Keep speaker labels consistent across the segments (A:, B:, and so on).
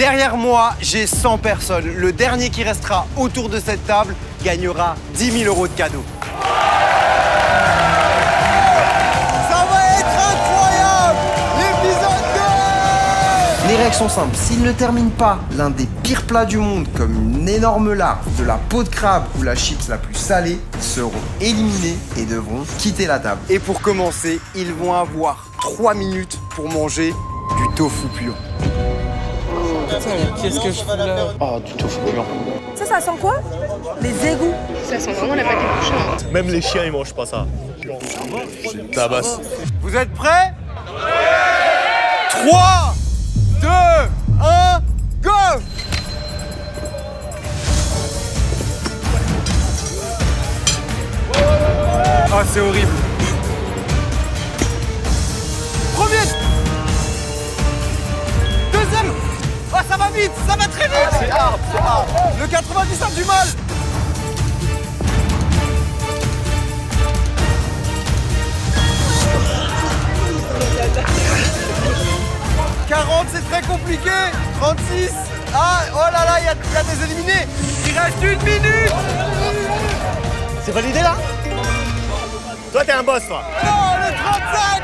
A: Derrière moi, j'ai 100 personnes. Le dernier qui restera autour de cette table gagnera 10 000 € de cadeaux. Ça va être incroyable! L'épisode 2! Les règles sont simples. S'ils ne terminent pas l'un des pires plats du monde, comme une énorme larve, de la peau de crabe ou la chips la plus salée, ils seront éliminés et devront quitter la table. Et pour commencer, ils vont avoir 3 minutes pour manger du tofu puant.
B: Putain, mais qu'est-ce que je fous là?
C: Oh, du tofu puant.
D: Ça sent quoi? Les égouts.
E: Ça sent vraiment la pâte de cochon.
C: Même les chiens, ils mangent pas ça. Tabasse.
A: Vous êtes prêts? 3, 2, 1, go! Oh, c'est horrible. Premier. Deuxième. Oh, ça va vite, ça va très vite. C'est hard, c'est hard. Le 90 a du mal. 40, c'est très compliqué. 36. Ah, oh là là, il y a des éliminés. Il reste 1 minute.
C: C'est validé là? Toi, t'es un boss, toi.
A: Non, le 35.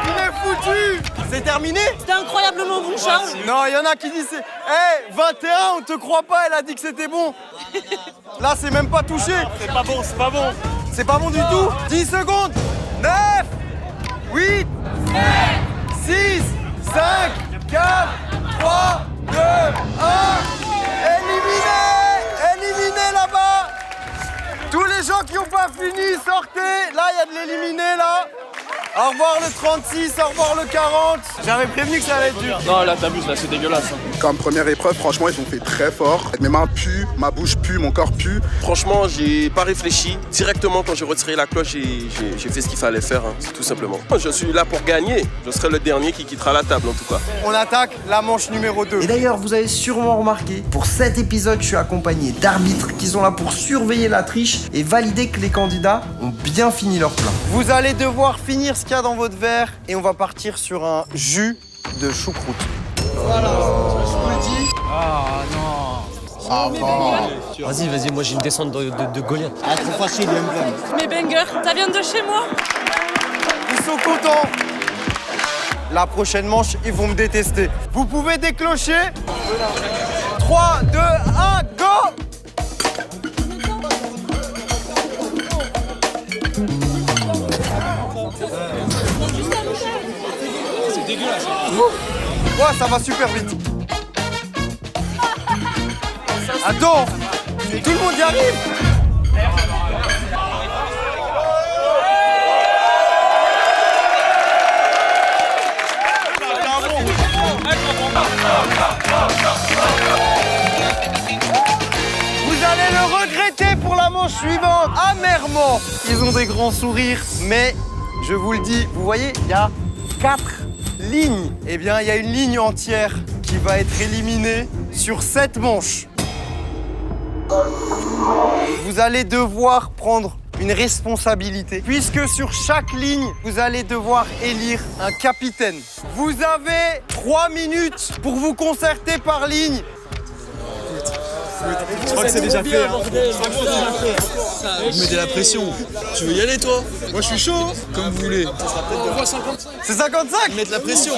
A: Il est foutu. C'est terminé?
D: C'était incroyablement bon, Charles.
A: Non, il y en a qui disent c'est... Hé, 21, on te croit pas, elle a dit que c'était bon. Là, c'est même pas touché.
C: C'est pas bon, c'est pas bon.
A: C'est pas bon du tout. 10 secondes. 9, 8, 6, 5, 4, 3, 2, 1. Éliminé là-bas. Tous les gens qui n'ont pas fini, sortez. Là, il y a de l'éliminer, là. Au revoir le 36, au revoir le 40. J'avais prévenu que ça allait être dur.
B: Non, là, t'abuses, là, c'est dégueulasse.
F: Comme première épreuve, franchement, ils ont fait très fort. Mes mains puent, ma bouche pue, mon corps pue.
G: Franchement, j'ai pas réfléchi. Directement, quand j'ai retiré la cloche, j'ai fait ce qu'il fallait faire, hein, tout simplement. Je suis là pour gagner. Je serai le dernier qui quittera la table, en tout cas.
A: On attaque la manche numéro 2.
H: Et d'ailleurs, vous avez sûrement remarqué, pour cet épisode, je suis accompagné d'arbitres qui sont là pour surveiller la triche et valider que les candidats ont bien fini leur plat.
A: Vous allez devoir finir ce qu'il y a dans votre verre et on va partir sur un jus de choucroute. Voilà, je vous le dis.
B: Ah non. Vas-y, moi j'ai une descente de Goliath.
A: Ah, trop facile,
D: Mes bangers, ça vient de chez moi.
A: Ils sont contents. La prochaine manche, ils vont me détester. Vous pouvez déclencher. 3, 2, 1, go!
B: C'est dégueulasse.
A: Ouais, ça va super vite. Attends, tout le monde y arrive. Vous allez le regretter pour la manche suivante, amèrement. Ils ont des grands sourires, mais je vous le dis, vous voyez, il y a 4 lignes. Eh bien, il y a une ligne entière qui va être éliminée sur cette manche. Vous allez devoir prendre une responsabilité, puisque sur chaque ligne, vous allez devoir élire un capitaine. Vous avez 3 minutes pour vous concerter par ligne.
C: Je crois que c'est déjà fait. Vous mettez la pression. Tu veux y aller, toi? Moi, je suis chaud. Comme vous voulez.
A: C'est 55?
C: Mettre la pression.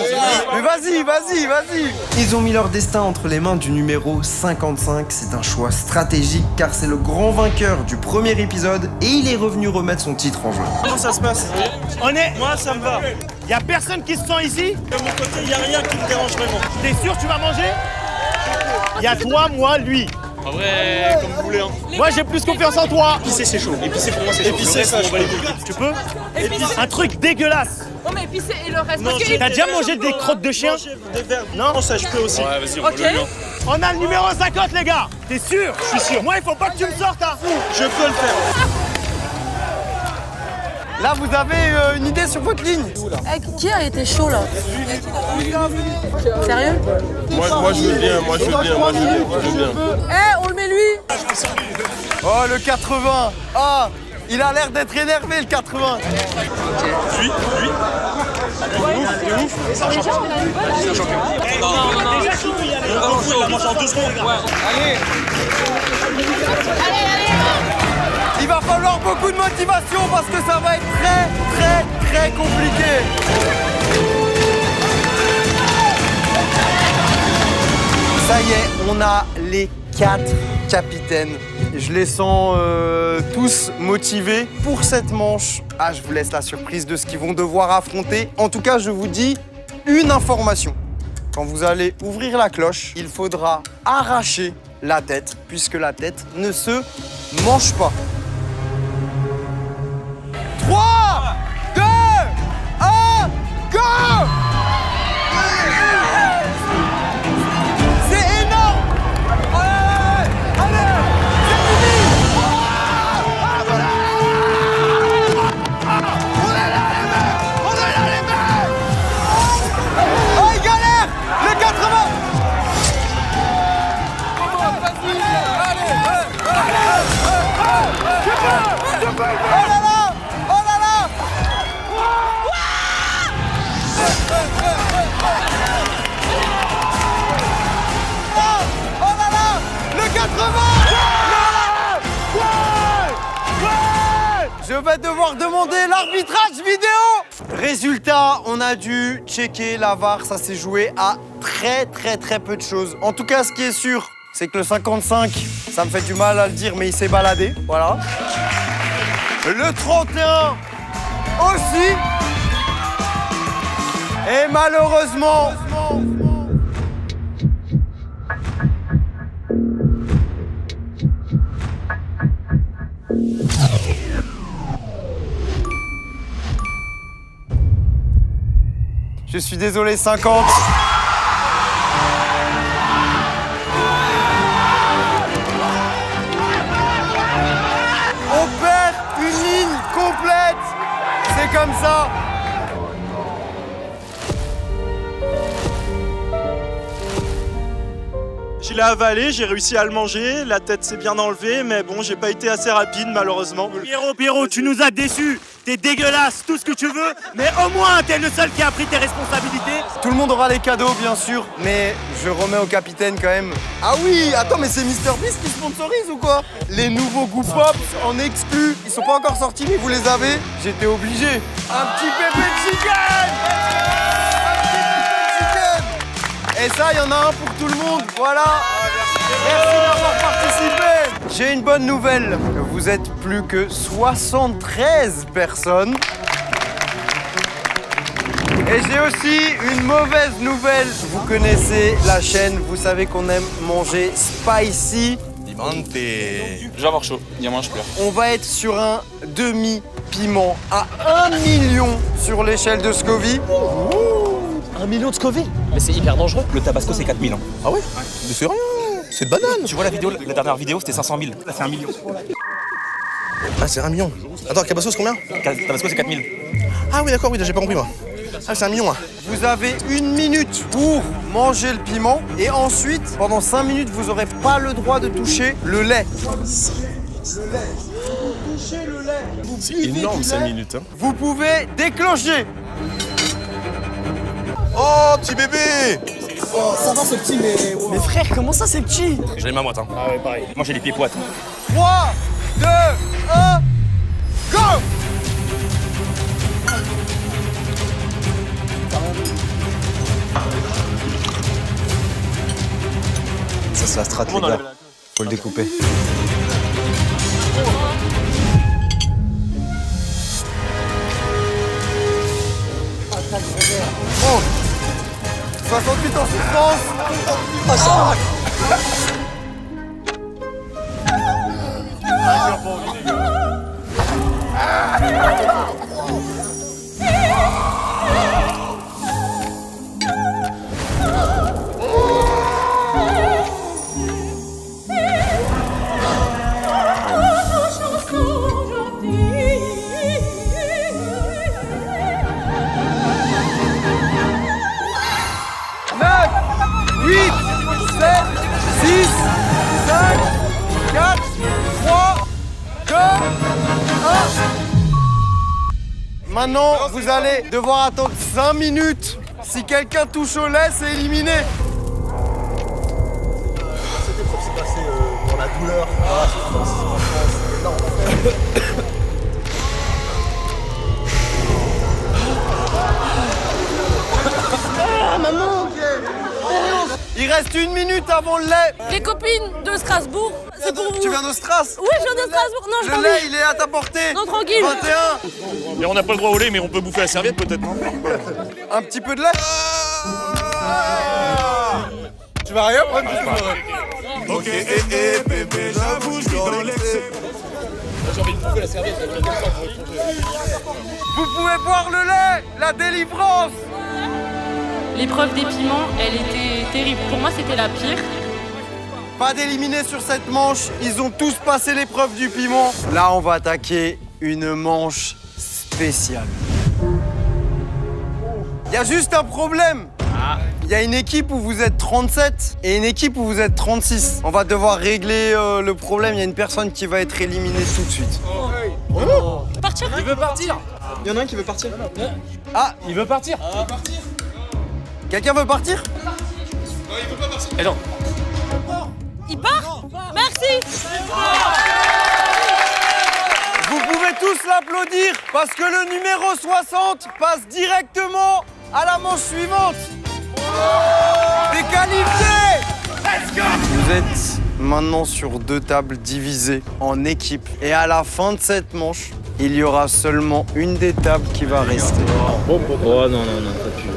A: Mais vas-y.
H: Ils ont mis leur destin entre les mains du numéro 55. C'est un choix stratégique car c'est le grand vainqueur du premier épisode et il est revenu remettre son titre en jeu.
C: Comment ça se passe? Moi, ça me va. Y a personne qui se sent ici? De mon côté, y a rien qui me dérange vraiment. T'es sûr que tu vas manger? Y a toi, moi, lui.
B: En vrai, comme vous voulez. Hein.
C: Moi, j'ai plus confiance en toi. Épicé, c'est chaud. Épicé, pour moi, c'est chaud. Épicé, ça, je peux. Tu peux? Un truc dégueulasse.
D: Oh, mais épicé et le reste.
C: T'as déjà mangé des crottes de chien? Non, ça, je peux aussi.
B: Ouais, vas-y,
D: Ok.
C: On a le numéro 50, les gars. T'es sûr? Je suis sûr. Moi, il faut pas que tu me sortes, hein. Je peux le faire.
A: Là, vous avez une idée sur votre ligne?
D: Qui a été chaud là? Sérieux?
G: Moi, je veux bien, moi, je veux bien.
D: On le met lui.
A: Oh, le 80. Ah, il a l'air d'être énervé, le 80.
C: Lui. De ouf. C'est un champion. ça mange en 2 secondes.
A: Il va falloir beaucoup de motivation parce que ça va être très compliqué. Ça y est, on a les 4 capitaines. Je les sens tous motivés pour cette manche. Ah, je vous laisse la surprise de ce qu'ils vont devoir affronter. En tout cas, je vous dis une information. Quand vous allez ouvrir la cloche, il faudra arracher la tête, puisque la tête ne se mange pas. 3, 2, 1, go! C'est énorme! Allez, c'est fini! Voilà! On est là les mecs! Oh, il galère! Le 80! Oh là là! Oh là là! Oh là là! Le 80! Je vais devoir demander l'arbitrage vidéo! Résultat, on a dû checker la VAR, ça s'est joué à très peu de choses. En tout cas, ce qui est sûr, c'est que le 55, ça me fait du mal à le dire, mais il s'est baladé, voilà. Le 31 aussi. Et malheureusement... Je suis désolé, 50. On perd une ligne complète. C'est comme ça.
C: Je l'ai avalé, j'ai réussi à le manger, la tête s'est bien enlevée, mais bon, j'ai pas été assez rapide malheureusement. Pierrot, tu nous as déçus, t'es dégueulasse, tout ce que tu veux, mais au moins t'es le seul qui a pris tes responsabilités.
A: Tout le monde aura les cadeaux, bien sûr, mais je remets au capitaine quand même. Ah oui, attends, mais c'est MrBeast qui sponsorise ou quoi? Les nouveaux Goop Pops en exclu, ils sont pas encore sortis, mais vous les avez. J'étais obligé. Un petit pépé de chicken! Et ça, il y en a un pour tout le monde, voilà. Merci d'avoir participé. J'ai une bonne nouvelle. Vous êtes plus que 73 personnes. Et j'ai aussi une mauvaise nouvelle. Vous connaissez la chaîne, vous savez qu'on aime manger spicy.
I: Je vais avoir chaud, diamant, je pleure.
A: On va être sur un demi-piment à 1 million sur l'échelle de Scoville.
B: 1 million de Scoville? Mais c'est hyper dangereux.
I: Le tabasco, c'est 4 000. Hein.
F: Ah ouais? Mais c'est rien, c'est de banane.
I: Tu vois la vidéo, la dernière vidéo, c'était 500 000. Là, c'est 1 million.
F: Ah, c'est 1 million. Attends, Tabasco, c'est combien?
I: Tabasco, c'est 4 000.
F: Ah oui, d'accord, oui, j'ai pas compris moi. Ah, c'est 1 million, hein.
A: Vous avez 1 minute pour manger le piment et ensuite, pendant 5 minutes, vous n'aurez pas le droit de toucher le lait.
F: C'est énorme 5 minutes. Hein.
A: Vous pouvez déclencher.
F: Oh, petit bébé!
A: Ça va, c'est petit, mais frère, comment ça, c'est petit?
I: J'ai les mains moites. Hein.
C: Ah ouais, pareil.
I: Moi, j'ai les pieds poites.
A: 3, 2, 1, go!
H: Ça, c'est la strat, les gars. Faut le découper.
A: Oh, 68 en souffrance. Maintenant, vous allez devoir attendre 5 minutes. Si quelqu'un touche au lait, c'est éliminé.
F: douleur.
H: Il reste 1 minute avant le lait.
D: Les copines de Strasbourg, c'est pour vous.
H: Tu viens de Stras?
D: Oui, je viens de Strasbourg. Non, je
H: Le
D: t'en
H: lait,
D: dis.
H: il est à ta portée.
D: Non, tranquille.
H: 21.
I: Et on n'a pas le droit au lait, mais on peut bouffer la serviette peut-être, non?
H: Un petit peu de lait. Tu vas rien prendre?
F: Ok, bébé, j'avoue, je suis dans l'excès.
I: J'ai envie de bouffer la serviette.
H: Vous pouvez boire le lait. La délivrance.
D: L'épreuve des piments, elle était terrible. Pour moi, c'était la pire.
H: Pas d'éliminés sur cette manche. Ils ont tous passé l'épreuve du piment. Là, on va attaquer une manche spéciale. Il y a juste un problème. Il y a une équipe où vous êtes 37 et une équipe où vous êtes 36. On va devoir régler le problème. Il y a une personne qui va être éliminée tout de suite.
D: Partir.
B: Il veut partir.
H: Il y en a un qui veut partir.
B: Ah, il veut partir.
H: Quelqu'un veut partir?
B: Et non.
D: Il part. Merci.
H: Vous pouvez tous l'applaudir parce que le numéro 60 passe directement à la manche suivante. T'es qualifié! Vous êtes maintenant sur 2 tables divisées en équipes. Et à la fin de cette manche, il y aura seulement une des tables qui va rester.
B: Oh non, ça pue.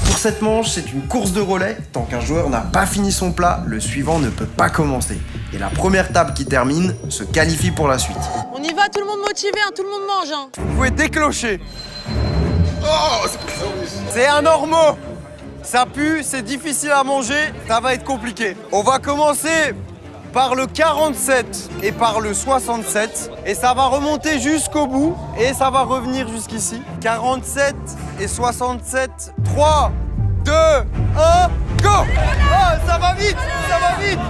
A: Pour cette manche, c'est une course de relais. Tant qu'un joueur n'a pas fini son plat, le suivant ne peut pas commencer. Et la première table qui termine se qualifie pour la suite.
D: On y va, tout le monde motivé, hein, tout le monde mange. Hein.
H: Vous pouvez déclencher. C'est un normaux. Ça pue, c'est difficile à manger, ça va être compliqué. On va commencer par le 47 et par le 67. Et ça va remonter jusqu'au bout et ça va revenir jusqu'ici. 47 et 67. 3, 2, 1, go! Oh, ça va vite, ça va vite!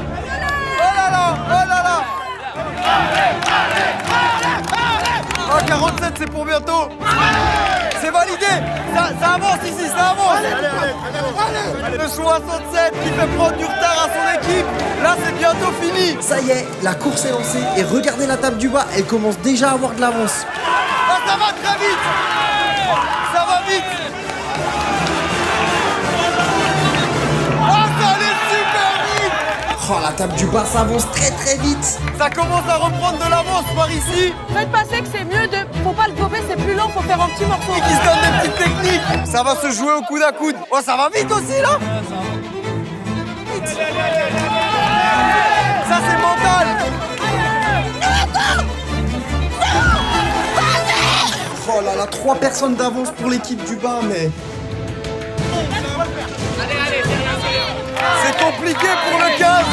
H: Oh là là, oh là là! Oh, 47, c'est pour bientôt! C'est validé! Ça avance ici, ça avance! Le 67 qui fait prendre du retard à son équipe, là c'est bientôt fini!
A: Ça y est, la course est lancée et regardez la table du bas, elle commence déjà à avoir de l'avance.
H: Ah, ça va très vite! Ça va vite! Ah, ça allait super vite!
A: Oh, la table du bas s'avance très très vite.
H: Ça commence à reprendre de l'avance par ici!
D: Faites passer que c'est mieux de. Faut pas le gober, c'est plus lent, faut faire un petit morceau.
H: Et qui se donne des petites techniques! Ça va se jouer au coude à coude! Oh, ça va vite aussi là! Ça c'est mental!
A: Oh là là, 3 personnes d'avance pour l'équipe du bas, mais...
H: C'est compliqué pour le 15!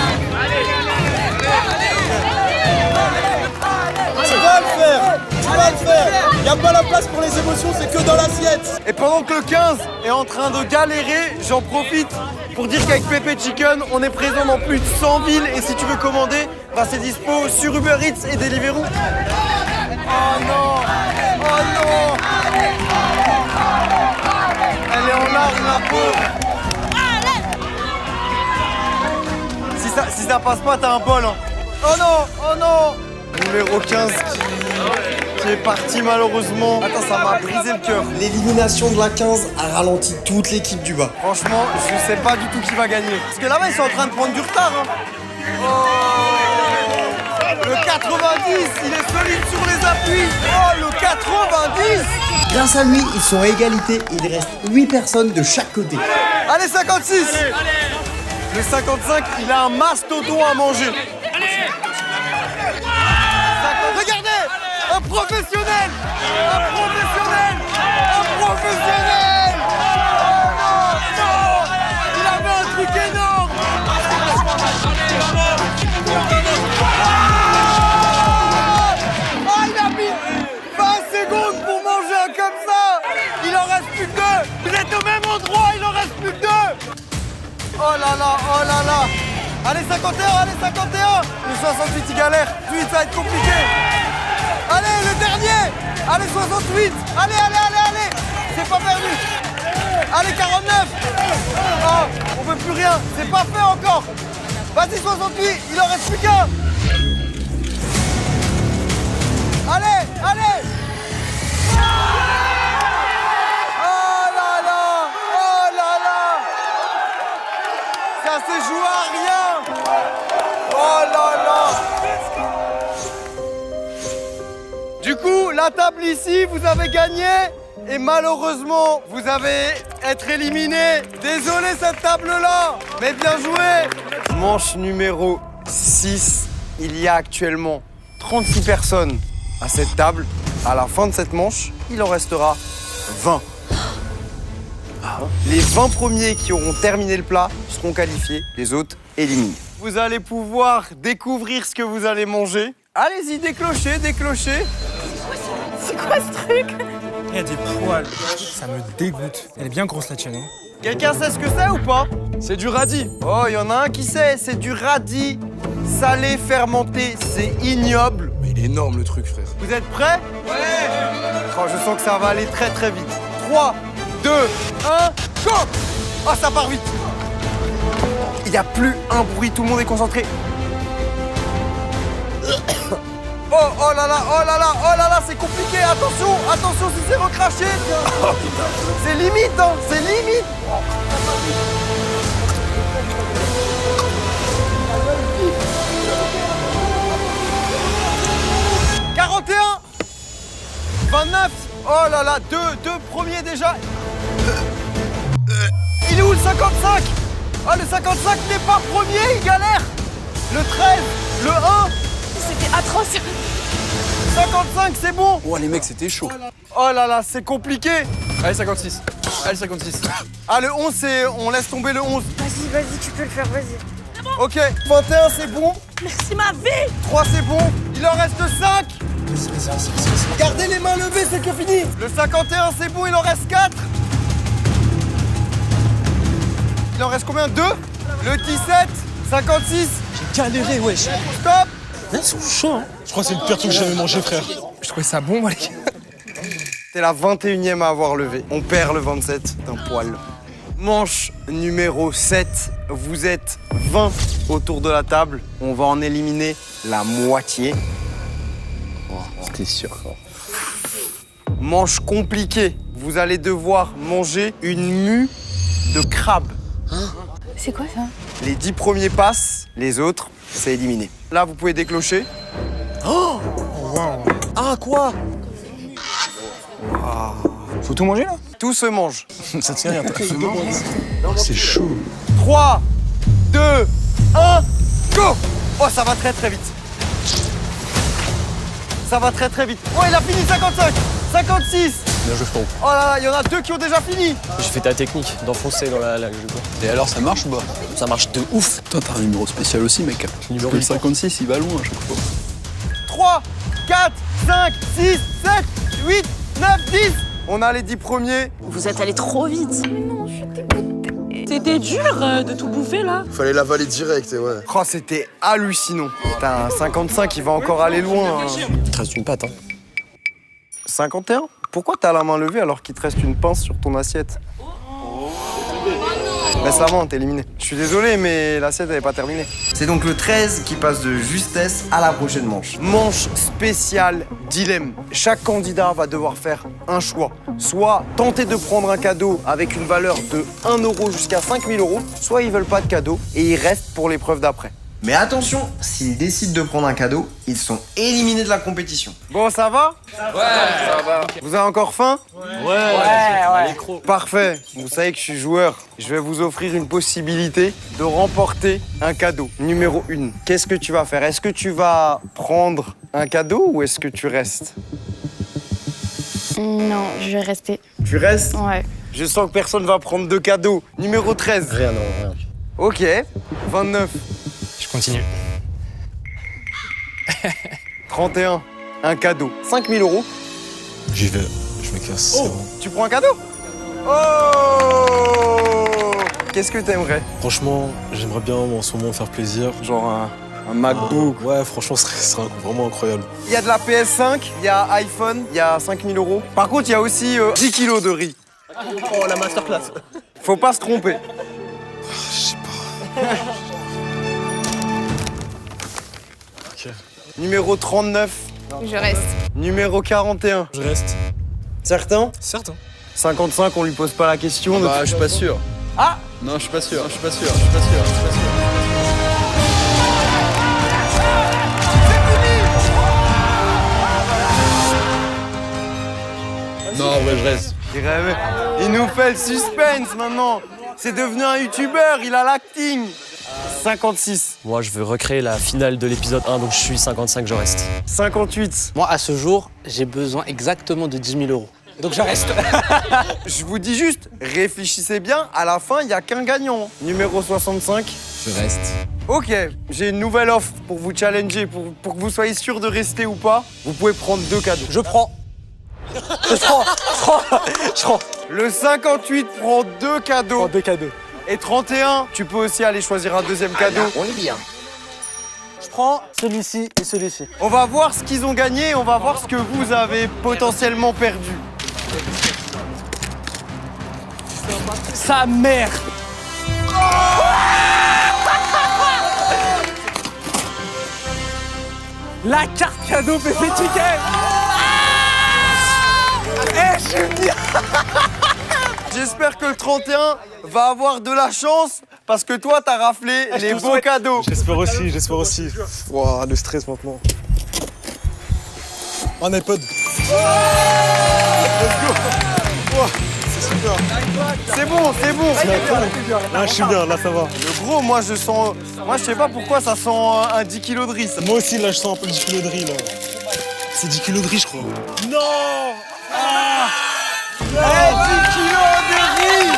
C: Tu vas le faire! Tu vas le faire! Y a pas la place pour les émotions, c'est que dans l'assiette!
H: Et pendant que le 15 est en train de galérer, j'en profite pour dire qu'avec Pepe Chicken, on est présent dans plus de 100 villes et si tu veux commander, bah c'est dispo sur Uber Eats et Deliveroo. Oh non! Oh non! Elle est en larmes, la pauvre! Si ça passe pas, t'as un bol. Hein. Oh non! Oh non! Numéro 15 qui est parti malheureusement. Attends, ça m'a brisé le cœur.
A: L'élimination de la 15 a ralenti toute l'équipe du bas.
H: Franchement, je sais pas du tout qui va gagner. Parce que là-bas, ils sont en train de prendre du retard. Hein. Oh, le 90, il est solide sur les appuis. Oh, le 90!
A: Grâce à lui, ils sont à égalité et il reste 8 personnes de chaque côté.
H: Allez, 56! Le 55, il a un mastodon à manger. Regardez! Un professionnel! Un professionnel! Un professionnel! Oh non! Il avait un truc énorme! Ah, il a mis 20 secondes pour manger un comme ça! Il en reste plus que 2! Vous êtes au même endroit, il en reste plus que 2! Oh là là, oh là là! Allez 51, allez 51! Le 68 il galère, tout ça va être compliqué! Allez le dernier! Allez 68! Allez, allez, allez, allez! C'est pas perdu! Allez 49! Oh, on veut plus rien, c'est pas fait encore! Vas-y, 68, il en reste plus qu'un. Allez, allez. Oh là là, oh là là. Ça s'est joué à rien. Oh là là. Du coup, la table ici, vous avez gagné. Et malheureusement, vous avez être éliminé. Désolé cette table-là, mais bien joué. Manche numéro 6. Il y a actuellement 36 personnes à cette table. À la fin de cette manche, il en restera 20. Les 20 premiers qui auront terminé le plat seront qualifiés, les autres éliminés. Vous allez pouvoir découvrir ce que vous allez manger. Allez-y, déclochez, déclochez.
E: C'est quoi ce truc?
B: Il y a des poils. Ça me dégoûte. Elle est bien grosse la tienne, hein.
H: Quelqu'un sait ce que c'est ou pas?
B: C'est du radis.
H: Oh, il y en a un qui sait, c'est du radis salé fermenté, c'est ignoble.
B: Mais il est énorme le truc, frère.
H: Vous êtes prêts? Ouais. Oh, je sens que ça va aller très très vite. 3, 2, 1, go! Oh, ça part vite. Il n'y a plus un bruit, tout le monde est concentré. Oh, oh là là, oh là là, oh là là, c'est compliqué, attention, attention si c'est recraché. Oh, c'est limite, hein, c'est limite. 41, 29, oh là là, deux premiers déjà. Il est où le 55? Oh, le 55 n'est pas premier, il galère. Le 13, le 1.
E: C'était atroce.
H: 55, c'est bon.
B: Oh les mecs, c'était chaud.
H: Oh là là, c'est compliqué.
B: Allez, 56. Allez, 56.
H: Ah, le 11, c'est... On laisse tomber le 11.
E: Vas-y, vas-y, tu peux le faire, vas-y.
H: Ok, 21, c'est bon.
E: Merci ma vie.
H: 3, c'est bon. Il en reste 5. Gardez les mains levées, c'est que fini. Le 51, c'est bon, il en reste 4. Il en reste combien? 2. Le 17, 56.
B: J'ai galéré, wesh.
H: Stop.
B: Ils sont chauds, hein. Je crois que c'est le pire truc que j'ai jamais mangé, frère. Je trouvais ça bon, moi, les gars.
H: T'es la 21e à avoir levé. On perd le 27 d'un poil. Manche numéro 7. Vous êtes 20 autour de la table. On va en éliminer la moitié.
B: C'était sûr.
H: Manche compliquée. Vous allez devoir manger une mue de crabe.
E: C'est quoi ça?
H: Les 10 premiers passent, les autres, c'est éliminé. Là, vous pouvez déclocher.
B: Oh wow. Ah, quoi? Faut tout manger, là?
H: Tout se mange.
B: Ça tient rien, toi. C'est chaud.
H: 3, 2, 1, go! Oh, ça va très très vite. Ça va très très vite. Oh, il a fini 55, 56.
B: Bien joué, frérot.
H: Oh là là, il y en a 2 qui ont déjà fini.
B: J'ai fait ta technique d'enfoncer dans la gueule.
J: Et alors, ça marche ou pas?
B: Ça marche de ouf.
J: Toi, t'as un numéro spécial aussi, mec.
B: Numéro
J: Le 56, il va loin à chaque fois.
H: 3, 4, 5, 6, 7, 8, 9, 10. On a les 10 premiers.
D: Vous êtes allé trop vite. Mais non, je suis dégoûtée. C'était dur de tout bouffer là.
F: Fallait l'avaler direct, et ouais.
H: Oh, c'était hallucinant. T'as un 55, il va encore aller loin. Hein.
B: Il te reste une patte, hein.
H: 51? Pourquoi t'as la main levée alors qu'il te reste une pince sur ton assiette? Laisse la main, t'es éliminé. Je suis désolé, mais l'assiette elle n'est pas terminée.
A: C'est donc le 13 qui passe de justesse à la prochaine manche.
H: Manche spéciale dilemme. Chaque candidat va devoir faire un choix. Soit tenter de prendre un cadeau avec une valeur de 1 euro jusqu'à 5000 euros, soit ils veulent pas de cadeau et ils restent pour l'épreuve d'après.
A: Mais attention, s'ils décident de prendre un cadeau, ils sont éliminés de la compétition.
H: Bon, ça va? Ouais, ça va. Vous avez encore faim?
B: Ouais.
H: Parfait. Vous savez que je suis joueur. Je vais vous offrir une possibilité de remporter un cadeau. Numéro 1. Qu'est-ce que tu vas faire? Est-ce que tu vas prendre un cadeau ou est-ce que tu restes?
E: Non, je vais rester.
H: Tu restes?
E: Ouais.
H: Je sens que personne va prendre de cadeau. Numéro 13.
B: Rien, non, rien.
H: Ok. 29.
B: Je continue.
H: 31. Un cadeau. 5000 euros.
B: J'y vais. Je me casse.
H: Oh, tu prends un cadeau? Oh! Qu'est-ce que t'aimerais?
B: Franchement, j'aimerais bien en ce moment faire plaisir.
H: Genre un MacBook.
B: Ouais, franchement, ce serait vraiment incroyable.
H: Il y a de la PS5, il y a iPhone, il y a 5000 euros. Par contre, il y a aussi 10 kilos de riz.
B: Oh, la masterclass.
H: Faut pas se tromper.
B: Je sais pas. Ok.
H: Numéro 39.
E: Je reste.
H: Numéro 41.
B: Je reste.
H: Certain?
B: Certain.
H: 55, on lui pose pas la question.
J: Bah, je suis pas sûr.
H: Ah!
J: Non, je suis pas sûr. Non, en vrai, je reste.
H: Il nous fait le suspense maintenant. C'est devenu un youtubeur, il a l'acting. 56.
K: Moi, je veux recréer la finale de l'épisode 1, donc je suis 55, je reste.
H: 58.
L: Moi, à ce jour, j'ai besoin exactement de 10 000 euros. Donc je reste.
H: Je vous dis juste, réfléchissez bien, à la fin, il n'y a qu'un gagnant. Numéro 65.
J: Je reste.
H: Ok, j'ai une nouvelle offre pour vous challenger, pour que vous soyez sûr de rester ou pas. Vous pouvez prendre 2 cadeaux.
L: Je prends. Je prends.
H: Le 58 prend 2 cadeaux.
L: Je prends 2 cadeaux.
H: Et 31, tu peux aussi aller choisir un deuxième cadeau.
A: On est bien.
L: Je prends celui-ci et celui-ci.
H: On va voir ce qu'ils ont gagné, on va voir ce que vous avez potentiellement perdu.
L: Sa mère. La carte cadeau Pépé Chicken. Je suis bien.
H: J'espère que le 31 va avoir de la chance parce que toi, t'as raflé les beaux cadeaux.
B: J'espère aussi. Ouah, le stress maintenant. Un iPod. C'est super.
H: C'est bon.
B: Là, je suis bien, là, ça va.
H: Le gros, moi, je sais pas pourquoi ça sent un 10 kilos de riz. ça.
B: Moi aussi, là, je sens un peu 10 kilos de riz, là. C'est 10 kilos de riz, je crois.
H: Non 10 kilos de riz.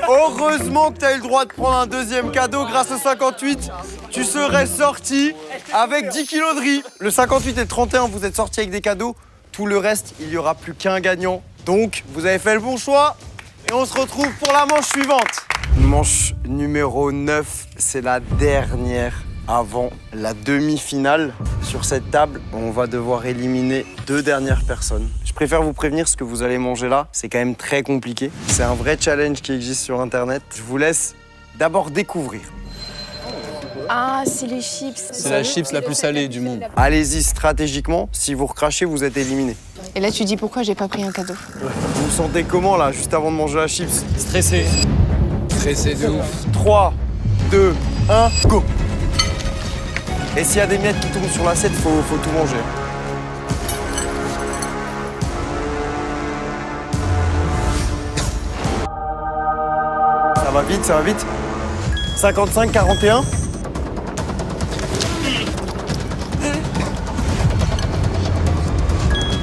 H: Heureusement que tu as eu le droit de prendre un deuxième cadeau grâce au 58. Tu serais sorti avec 10 kilos de riz. Le 58 et le 31, vous êtes sortis avec des cadeaux. Tout le reste, il n'y aura plus qu'un gagnant. Donc, vous avez fait le bon choix. Et on se retrouve pour la manche suivante. Manche numéro 9, c'est la dernière avant la demi-finale. Sur cette table, on va devoir éliminer 2 dernières personnes. Je préfère vous prévenir, ce que vous allez manger là, c'est quand même très compliqué. C'est un vrai challenge qui existe sur Internet. Je vous laisse d'abord découvrir.
E: Ah, c'est les chips.
J: C'est la chips la plus salée du monde.
H: Allez-y stratégiquement, si vous recrachez, vous êtes éliminé.
E: Et là, tu dis pourquoi j'ai pas pris un cadeau.
H: Vous vous sentez comment là, juste avant de manger la chips?
K: Stressé.
J: Stressé de ouf.
H: 3, 2, 1, go! Et s'il y a des miettes qui tombent sur l'assiette, faut tout manger. Ça va vite. 55, 41.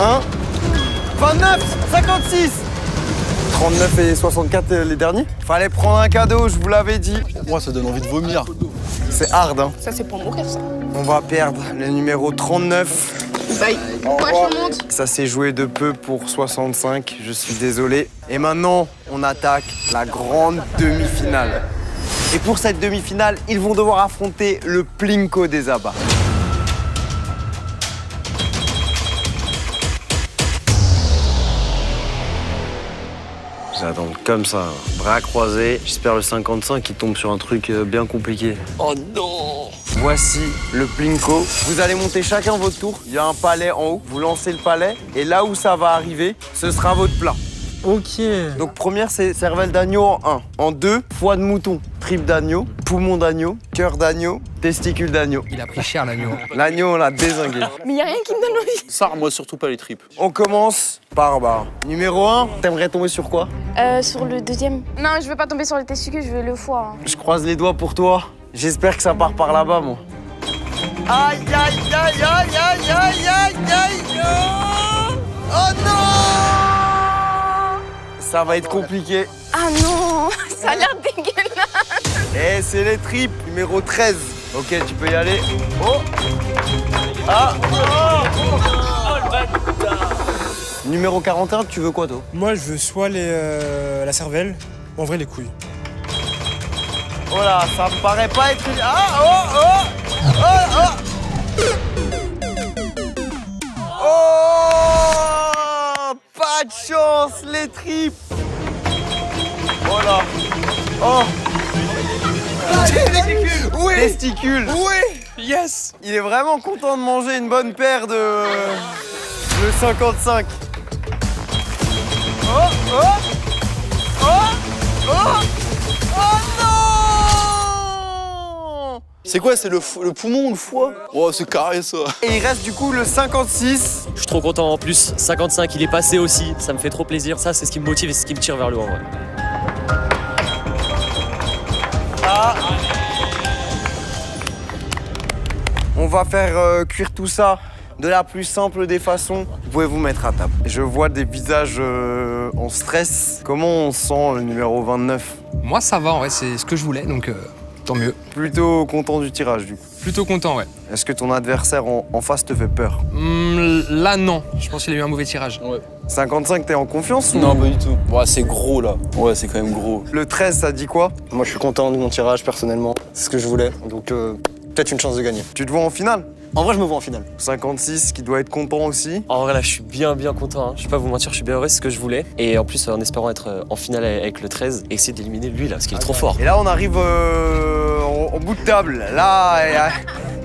H: 1, 29, 56. 39 et 64 les derniers. Fallait prendre un cadeau, je vous l'avais dit.
J: Moi, ça donne envie de vomir.
H: C'est hard, hein.
E: Ça, c'est pour mourir, ça.
H: On va perdre le numéro 39.
E: Bye. Moi, je monte.
H: Ça s'est joué de peu pour 65, je suis désolé. Et maintenant, on attaque la grande demi-finale. Et pour cette demi-finale, ils vont devoir affronter le Plinko des abats. J'attends comme ça, bras croisés. J'espère le 55 qui tombe sur un truc bien compliqué.
L: Oh non.
H: Voici le Plinko. Vous allez monter chacun votre tour. Il y a un palais en haut. Vous lancez le palais et là où ça va arriver, ce sera votre plat.
L: Ok.
H: Donc première, c'est cervelle d'agneau en 1. En 2, foie de mouton, tripe d'agneau, poumon d'agneau, cœur d'agneau, testicule d'agneau.
L: Il a pris cher l'agneau.
H: L'agneau, on l'a dézingué.
E: Mais y a rien qui me donne envie.
G: Ça, moi surtout pas les tripes.
H: On commence par numéro 1. T'aimerais tomber sur quoi?
E: Sur le deuxième. Non, je veux pas tomber sur les testicules, je veux le foie.
H: Je croise les doigts pour toi. J'espère que ça part par là-bas, moi. Aïe, aïe, aïe, aïe, aïe, aïe, aïe, aïe. Oh non! Ça va être compliqué.
E: Ah non, ça a l'air dégueulasse.
H: Et c'est les tripes, numéro 13. Ok, tu peux y aller. Oh! Ah! Numéro 41, tu veux quoi, toi?
B: Moi, je veux soit la cervelle, ou en vrai les couilles.
H: Oh là, ça me paraît pas être... Ah! Oh! Oh! Oh! Oh! Oh! Pas de chance, les tripes! Oh là! Oh! Oui. Testicules.
B: Oui. Yes.
H: Il est vraiment content de manger une bonne paire de 55. Oh, oh, oh, oh, oh non!
J: C'est quoi, c'est le poumon ou le foie? Oh, c'est carré ça.
H: Et il reste du coup le 56.
K: Je suis trop content en plus. 55, il est passé aussi. Ça me fait trop plaisir. Ça, c'est ce qui me motive et c'est ce qui me tire vers le haut en vrai.
H: On va faire cuire tout ça de la plus simple des façons. Vous pouvez vous mettre à table. Je vois des visages en stress. Comment on sent le numéro 29?
B: Moi, ça va, en vrai, c'est ce que je voulais, donc tant mieux.
H: Plutôt content du tirage, du coup.
B: Plutôt content, ouais.
H: Est-ce que ton adversaire en face te fait peur?
B: Là, non. Je pense qu'il a eu un mauvais tirage.
J: Ouais.
H: 55, t'es en confiance ou...
J: Non, pas du tout. Ouais, c'est gros là. Ouais, c'est quand même gros.
H: Le 13, ça dit quoi?
A: Moi, je suis content de mon tirage, personnellement. C'est ce que je voulais. Donc, peut-être une chance de gagner.
H: Tu te vois en finale?
A: En vrai, je me vois en finale.
H: 56, qui doit être content aussi.
K: En vrai, là, je suis bien content. Hein. Je vais pas vous mentir, je suis bien heureux, c'est ce que je voulais. Et en plus, en espérant être en finale avec le 13 et essayer d'éliminer lui, là, parce qu'il est trop fort.
H: Et là, on arrive au bout de table. Là,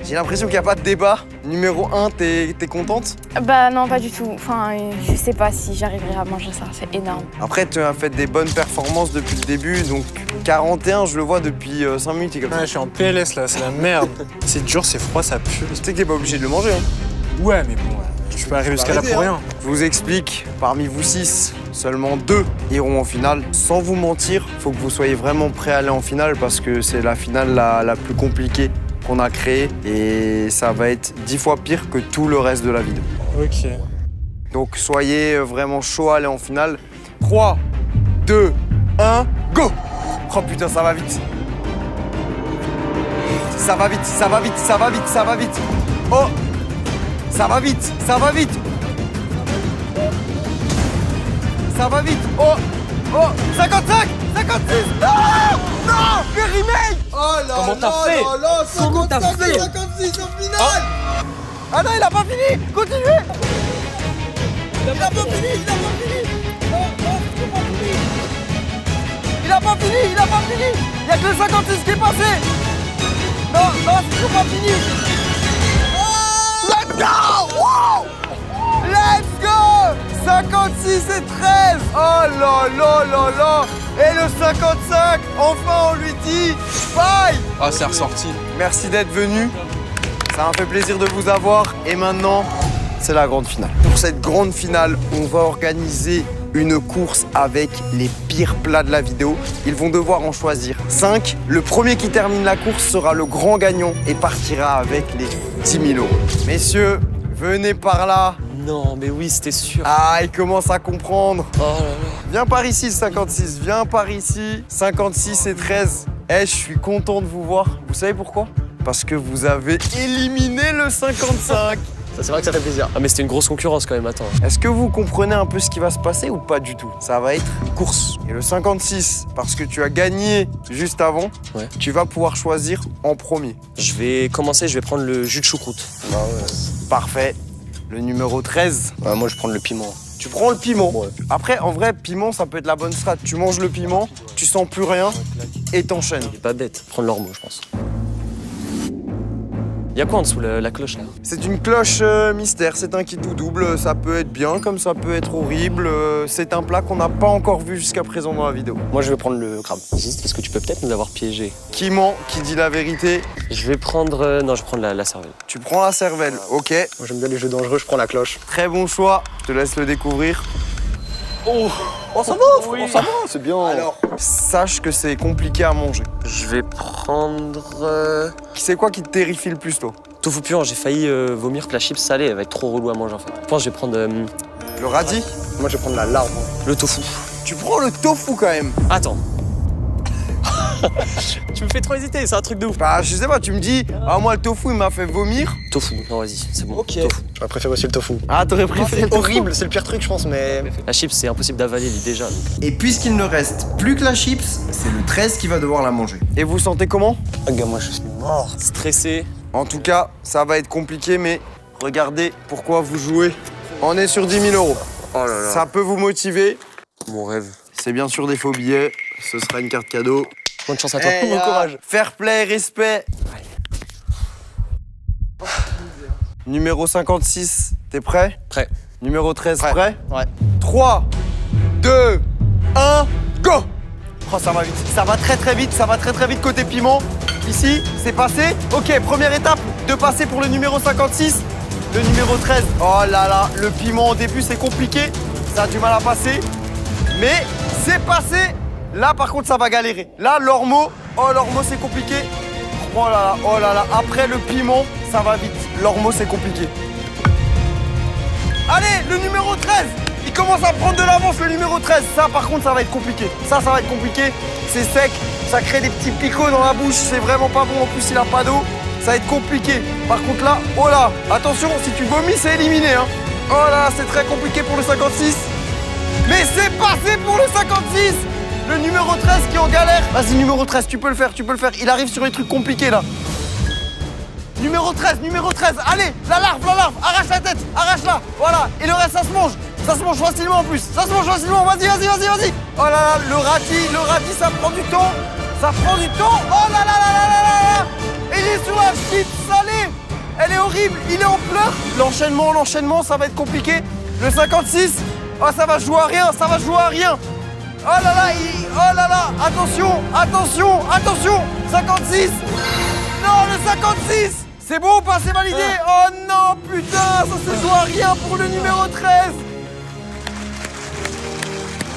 H: j'ai l'impression qu'il n'y a pas de débat. Numéro 1, t'es contente?
E: Bah non, pas du tout. Enfin, je sais pas si j'arriverai à manger ça, c'est énorme.
H: Après, tu as fait des bonnes performances depuis le début, donc 41, je le vois depuis 5 minutes. Comme ça.
B: Ouais, je suis en PLS là, c'est la merde. C'est dur, c'est froid, ça pue.
H: Tu sais que t'es pas obligé de le manger. Hein.
B: Ouais, mais bon, je peux arriver jusqu'à là pour rien.
H: Je vous explique, parmi vous 6, seulement 2 iront en finale. Sans vous mentir, faut que vous soyez vraiment prêts à aller en finale parce que c'est la finale la plus compliquée qu'on a créée et ça va être 10 fois pire que tout le reste de la vidéo.
B: Ok.
H: Donc soyez vraiment chaud à aller en finale. 3, 2, 1, go! Oh putain, ça va vite. Ça va vite, ça va vite, ça va vite, ça va vite. Oh! Ça va vite, ça va vite. Ça va vite. Oh! Oh! 55! 56! Non! Non! Le remake! Oh là!
B: Comment t'as fait?
H: Comment t'as fait? 56 au final! Ah non, il a pas fini! Continuez! Il a pas fini! Il a pas fini! Il a pas fini! Il a pas fini! Il y a que le 56 qui est passé! Non, non, c'est toujours pas fini! Let's go! Wow! Let's go! 56 et 13! Oh là là là là! Et le 55, enfin on lui dit bye!
J: Ah, c'est ressorti.
H: Merci d'être venu. Ça m'a fait plaisir de vous avoir. Et maintenant, c'est la grande finale. Pour cette grande finale, on va organiser une course avec les pires plats de la vidéo. Ils vont devoir en choisir 5. Le premier qui termine la course sera le grand gagnant et partira avec les 10 000 €. Messieurs, venez par là.
K: Non, mais oui, c'était sûr.
H: Ah, il commence à comprendre.
K: Oh là là.
H: Viens par ici, le 56. Viens par ici. 56 et 13. Eh, je suis content de vous voir. Vous savez pourquoi? Parce que vous avez éliminé le 55.
K: Ça, c'est vrai que ça fait plaisir. Ah, mais c'était une grosse concurrence quand même, attends.
H: Est-ce que vous comprenez un peu ce qui va se passer ou pas du tout? Ça va être course. Et le 56, parce que tu as gagné juste avant,
K: ouais,
H: tu vas pouvoir choisir en premier.
K: Je vais commencer, je vais prendre le jus de choucroute.
H: Ah ouais. Parfait. Le numéro 13.
A: Moi, je prends le piment.
H: Tu prends le piment.
A: Ouais.
H: Après, en vrai, piment, ça peut être la bonne strat. Tu manges le piment, tu sens plus rien et t'enchaînes.
K: Il est pas bête. Prendre l'ormeau, je pense. Il y a quoi en dessous la cloche là?
H: C'est une cloche mystère, c'est un kit ou double, ça peut être bien comme ça peut être horrible. C'est un plat qu'on n'a pas encore vu jusqu'à présent dans la vidéo.
A: Moi, je vais prendre le crabe.
K: J'hésite parce que tu peux peut-être nous avoir piégés.
H: Qui ment, qui dit la vérité?
K: Je vais prendre... non, je vais prendre la cervelle.
H: Tu prends la cervelle, ok.
A: Moi, j'aime bien les jeux dangereux, je prends la cloche.
H: Très bon choix, je te laisse le découvrir.
A: Oh, ça va, oui. Ça va, c'est bien.
H: Alors, sache que c'est compliqué à manger.
K: Je vais prendre...
H: C'est quoi qui te terrifie le plus, toi?
K: Tofu puant, j'ai failli vomir la chips salée, elle va être trop relou à manger en fait. Je pense que je vais prendre...
H: Le radis?
A: Moi, je vais prendre la larve.
K: Le tofu.
H: Tu prends le tofu quand même?
K: Attends. Tu me fais trop hésiter, c'est un truc de ouf.
H: Bah, je sais pas, tu me dis, ah, moi, le tofu, il m'a fait vomir.
K: Tofu, non, vas-y, c'est bon.
A: Ok.
K: Tofu.
A: J'aurais préféré aussi le tofu.
H: Ah, t'aurais préféré le
A: C'est
H: tofu?
A: horrible, c'est le pire truc, je pense, mais...
K: La chips, c'est impossible d'avaler déjà. Donc.
A: Et puisqu'il ne reste plus que la chips, c'est le 13 qui va devoir la manger.
H: Et vous sentez comment?
A: Ah, gars, moi, je suis mort.
K: Stressé.
H: En tout cas, ça va être compliqué, mais regardez pourquoi vous jouez. On est sur 10 000 €.
K: Oh là là.
H: Ça peut vous motiver.
K: Mon rêve.
H: C'est bien sûr des faux billets. Ce sera une carte cadeau.
K: Bonne chance à toi.
H: Bon courage. Fair play, respect. Numéro 56, t'es prêt?
K: Prêt.
H: Numéro 13, prêt?
L: Ouais.
H: 3, 2, 1, go! Oh, ça va vite. Ça va très très vite. Ça va très très vite côté piment. Ici, c'est passé. Ok, première étape de passer pour le numéro 56. Le numéro 13. Oh là là, le piment au début, c'est compliqué. Ça a du mal à passer. Mais c'est passé. Là, par contre, ça va galérer. Là, l'ormeau. Oh, l'ormeau, c'est compliqué. Oh là là, oh là là. Après le piment, ça va vite. L'ormeau, c'est compliqué. Allez, le numéro 13. Il commence à prendre de l'avance, le numéro 13. Ça, par contre, ça va être compliqué. Ça va être compliqué. C'est sec. Ça crée des petits picots dans la bouche. C'est vraiment pas bon. En plus, il a pas d'eau. Ça va être compliqué. Par contre, là, oh là. Attention, si tu vomis, c'est éliminé. Hein. Oh là, c'est très compliqué pour le 56. Mais c'est passé pour le 56. Le numéro 13 qui est en galère. Vas-y, numéro 13, tu peux le faire, tu peux le faire. Il arrive sur les trucs compliqués, là. Numéro 13, allez, la larve, arrache la tête, arrache-la, voilà, et le reste, ça se mange facilement en plus, ça se mange facilement, vas-y. Oh là là, le radis, ça prend du temps, oh là là, et il est sur la petite salée, elle est horrible, il est en pleurs. L'enchaînement, ça va être compliqué, le 56, oh ça va jouer à rien, oh là là, attention, 56, non, le 56. C'est bon ou pas? C'est validé? Oh non, putain, ça se joue à rien pour le numéro 13.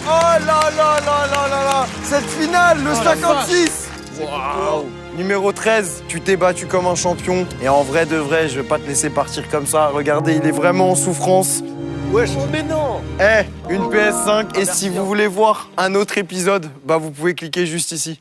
H: Oh là. Cette finale, le 56. Wow. Numéro 13, tu t'es battu comme un champion. Et en vrai de vrai, je vais pas te laisser partir comme ça. Regardez, il est vraiment en souffrance.
G: Wesh, mais non!
H: Une PS5. Et si vous voulez voir un autre épisode, bah vous pouvez cliquer juste ici.